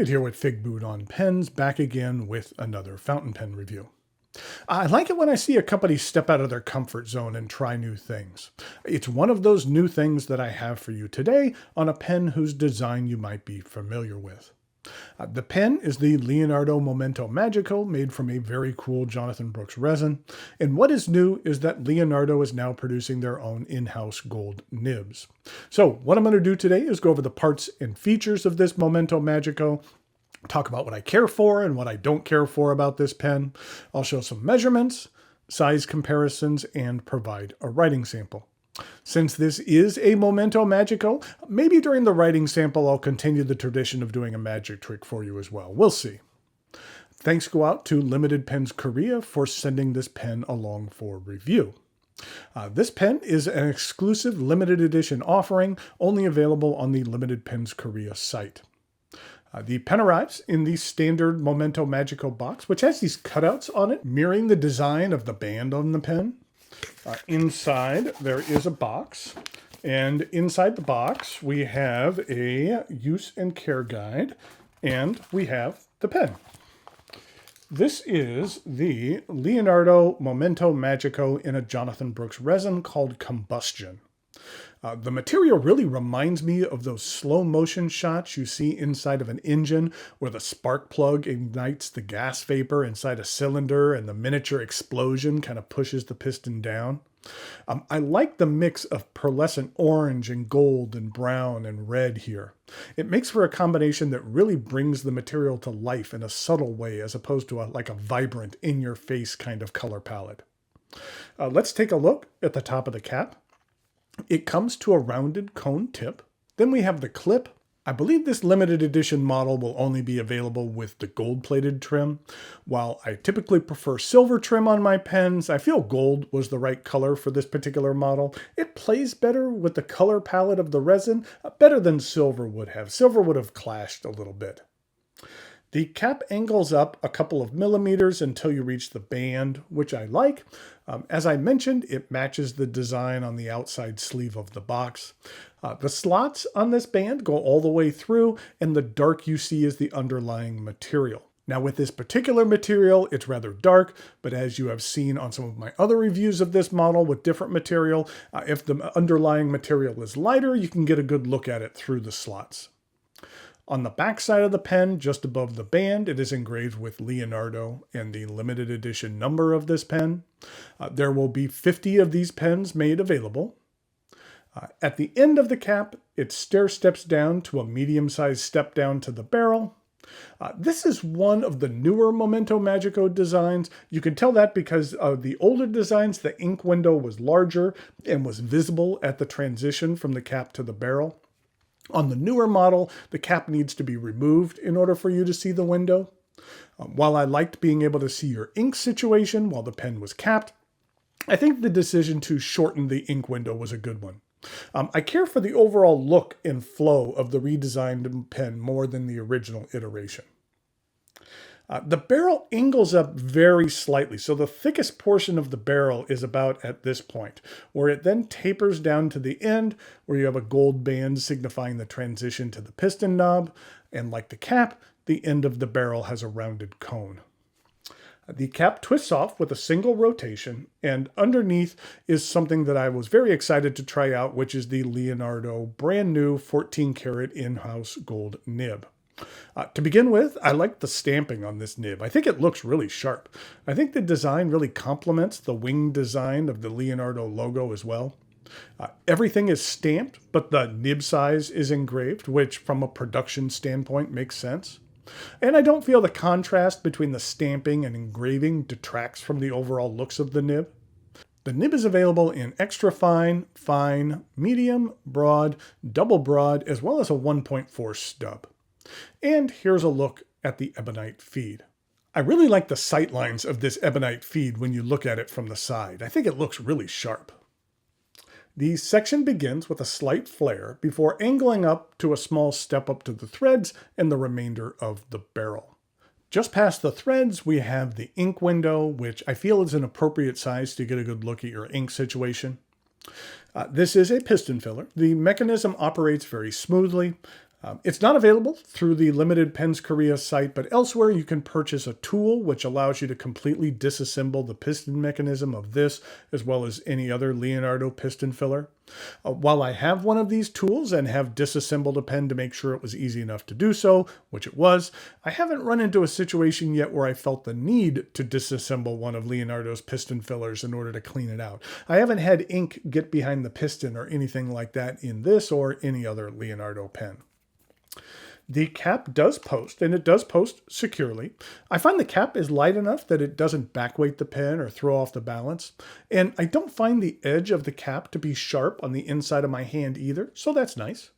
David here with Figboot on Pens, back again with another fountain pen review. I like it when I see a company step out of their comfort zone and try new things. It's one of those new things that I have for you today on a pen whose design you might be familiar with. The pen is the Leonardo Momento Magico, made from a very cool Jonathan Brooks resin. And what is new is that Leonardo is now producing their own in-house gold nibs. So what I'm going to do today is go over the parts and features of this Momento Magico, talk about what I care for and what I don't care for about this pen. I'll show some measurements, size comparisons, and provide a writing sample. Since this is a Momento Magico, maybe during the writing sample I'll continue the tradition of doing a magic trick for you as well. We'll see. Thanks go out to Limited Pens Korea for sending this pen along for review. This pen is an exclusive limited edition offering, only available on the Limited Pens Korea site. The pen arrives in the standard Momento Magico box, which has these cutouts on it, mirroring the design of the band on the pen. Inside, there is a box, and inside the box, we have a use and care guide, and we have the pen. This is the Leonardo Momento Magico in a Jonathan Brooks resin called Combustion. The material really reminds me of those slow motion shots you see inside of an engine where the spark plug ignites the gas vapor inside a cylinder and the miniature explosion kind of pushes the piston down. I like the mix of pearlescent orange and gold and brown and red here. It makes for a combination that really brings the material to life in a subtle way as opposed to like a vibrant in-your-face kind of color palette. Let's take a look at the top of the cap. It comes to a rounded cone tip. Then we have the clip. I believe this limited edition model will only be available with the gold-plated trim. While I typically prefer silver trim on my pens, I feel gold was the right color for this particular model. It plays better with the color palette of the resin, better than silver would have. Silver would have clashed a little bit. The cap angles up a couple of millimeters until you reach the band, which I like. As I mentioned, it matches the design on the outside sleeve of the box. The slots on this band go all the way through, and the dark you see is the underlying material. Now with this particular material, it's rather dark, but as you have seen on some of my other reviews of this model with different material, if the underlying material is lighter, you can get a good look at it through the slots. On the back side of the pen, just above the band, it is engraved with Leonardo and the limited edition number of this pen. There will be 50 of these pens made available. At the end of the cap, it stair steps down to a medium-sized step down to the barrel. This is one of the newer Momento Magico designs. You can tell that because of the older designs, the ink window was larger and was visible at the transition from the cap to the barrel. On the newer model, the cap needs to be removed in order for you to see the window. While I liked being able to see your ink situation while the pen was capped, I think the decision to shorten the ink window was a good one. I care for the overall look and flow of the redesigned pen more than the original iteration. The barrel angles up very slightly, so the thickest portion of the barrel is about at this point, where it then tapers down to the end, where you have a gold band signifying the transition to the piston knob, and like the cap, the end of the barrel has a rounded cone. The cap twists off with a single rotation, and underneath is something that I was very excited to try out, which is the Leonardo brand new 14 karat in-house gold nib. To begin with, I like the stamping on this nib. I think it looks really sharp. I think the design really complements the wing design of the Leonardo logo as well. Everything is stamped, but the nib size is engraved, which from a production standpoint makes sense. And I don't feel the contrast between the stamping and engraving detracts from the overall looks of the nib. The nib is available in extra fine, fine, medium, broad, double broad, as well as a 1.4 stub. And here's a look at the ebonite feed. I really like the sight lines of this ebonite feed when you look at it from the side. I think it looks really sharp. The section begins with a slight flare before angling up to a small step up to the threads and the remainder of the barrel. Just past the threads, we have the ink window, which I feel is an appropriate size to get a good look at your ink situation. This is a piston filler. The mechanism operates very smoothly. It's not available through the Limited Pens Korea site, but elsewhere you can purchase a tool which allows you to completely disassemble the piston mechanism of this, as well as any other Leonardo piston filler. While I have one of these tools and have disassembled a pen to make sure it was easy enough to do so, which it was, I haven't run into a situation yet where I felt the need to disassemble one of Leonardo's piston fillers in order to clean it out. I haven't had ink get behind the piston or anything like that in this or any other Leonardo pen. The cap does post, and it does post securely. I find the cap is light enough that it doesn't backweight the pen or throw off the balance. And I don't find the edge of the cap to be sharp on the inside of my hand either, so that's nice.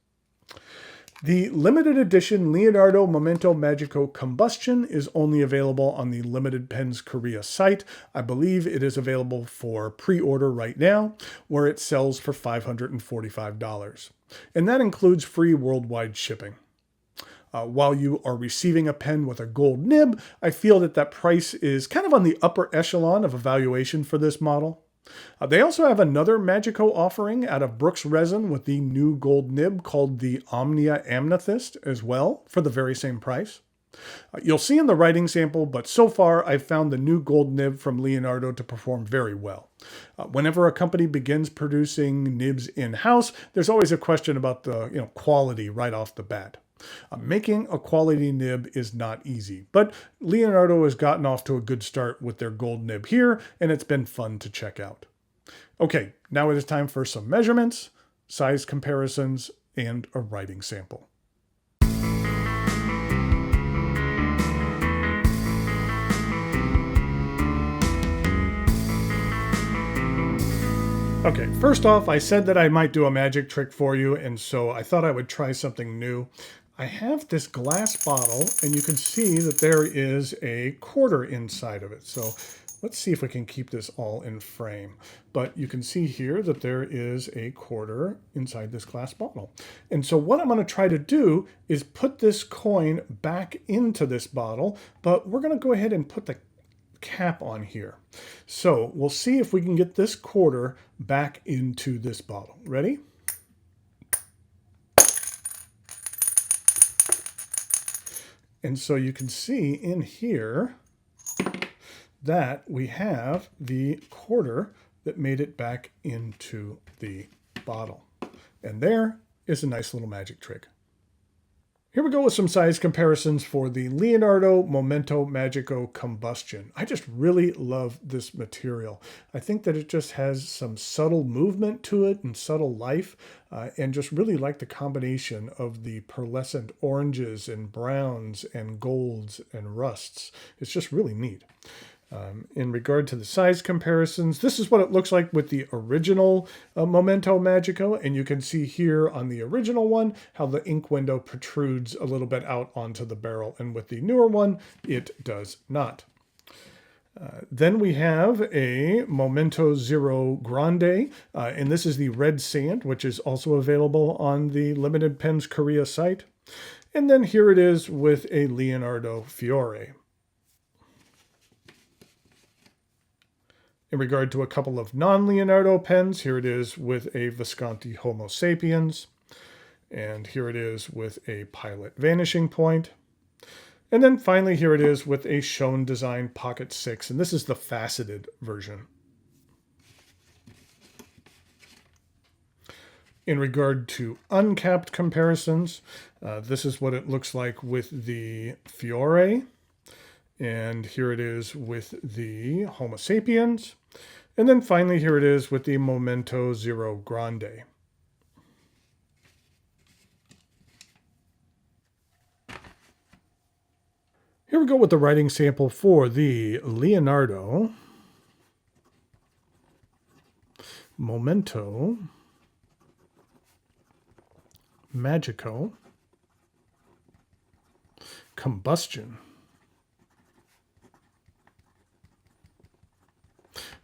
The limited edition Leonardo Momento Magico Combustion is only available on the Limited Pens Korea site. I believe it is available for pre-order right now, where it sells for $545. And that includes free worldwide shipping. While you are receiving a pen with a gold nib, I feel that that price is kind of on the upper echelon of evaluation for this model. They also have another Magico offering out of Brooks resin with the new gold nib called the Omnia Amethyst as well for the very same price. You'll see in the writing sample, but so far I've found the new gold nib from Leonardo to perform very well. Whenever a company begins producing nibs in-house, there's always a question about the quality right off the bat. Making a quality nib is not easy, but Leonardo has gotten off to a good start with their gold nib here, and it's been fun to check out. Okay, now it is time for some measurements, size comparisons, and a writing sample. Okay, first off, I said that I might do a magic trick for you, and so I thought I would try something new. I have this glass bottle, and you can see that there is a quarter inside of it. So let's see if we can keep this all in frame. But you can see here that there is a quarter inside this glass bottle. And so what I'm going to try to do is put this coin back into this bottle, but we're going to go ahead and put the cap on here. So we'll see if we can get this quarter back into this bottle. Ready? And so you can see in here that we have the quarter that made it back into the bottle. And there is a nice little magic trick. Here we go with some size comparisons for the Leonardo Momento Magico Combustion. I just really love this material. I think that it just has some subtle movement to it and subtle life, and just really like the combination of the pearlescent oranges and browns and golds and rusts. It's just really neat. In regard to the size comparisons, this is what it looks like with the original Momento Magico, and you can see here on the original one how the ink window protrudes a little bit out onto the barrel, and with the newer one, it does not. Then we have a Momento Zero Grande, and this is the red sand, which is also available on the Limited Pens Korea site. And then here it is with a Leonardo Fiore. In regard to a couple of non-Leonardo pens, here it is with a Visconti Homo Sapiens, and here it is with a Pilot Vanishing Point. And then finally, here it is with a Schoen Design Pocket 6, and this is the faceted version. In regard to uncapped comparisons, this is what it looks like with the Fiore. And here it is with the Homo Sapiens. And then finally, here it is with the Momento Zero Grande. Here we go with the writing sample for the Leonardo Momento Magico Combustion.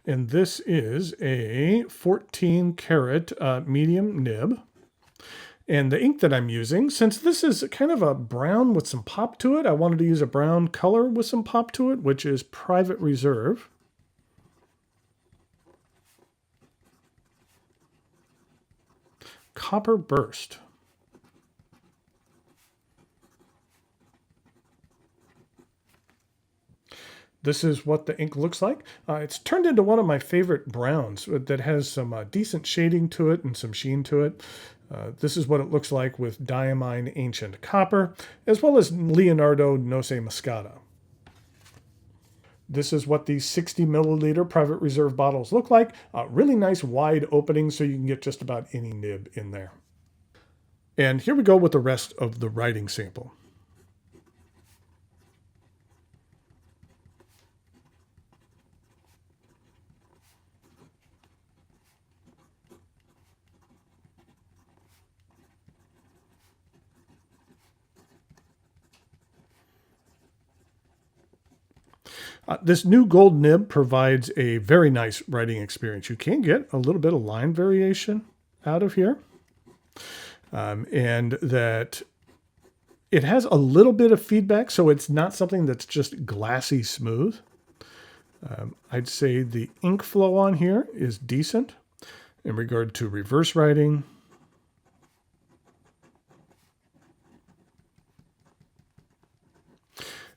And this is a 14 karat medium nib. And the ink that I'm using, since this is kind of a brown with some pop to it, I wanted to use a brown color with some pop to it, which is Private Reserve. Copper Burst. This is what the ink looks like. It's turned into one of my favorite browns that has some decent shading to it and some sheen to it. This is what it looks like with Diamine Ancient Copper, as well as Leonardo Noce Moscata. This is what these 60 milliliter private reserve bottles look like. Really nice wide openings so you can get just about any nib in there. And here we go with the rest of the writing sample. This new gold nib provides a very nice writing experience. You can get a little bit of line variation out of here. And that it has a little bit of feedback, so it's not something that's just glassy smooth. I'd say the ink flow on here is decent in regard to reverse writing.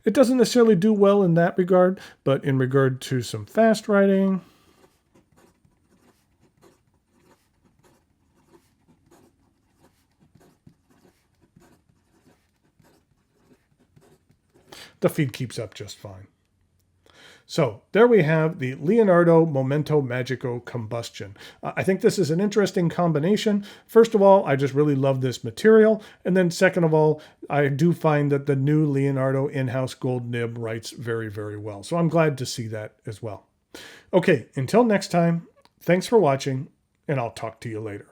It doesn't necessarily do well in that regard, but in regard to some fast writing, the feed keeps up just fine. So there we have the Leonardo Momento Magico Combustion. I think this is an interesting combination. First of all, I just really love this material. And then second of all, I do find that the new Leonardo in-house gold nib writes very, very well. So I'm glad to see that as well. Okay, until next time, thanks for watching, and I'll talk to you later.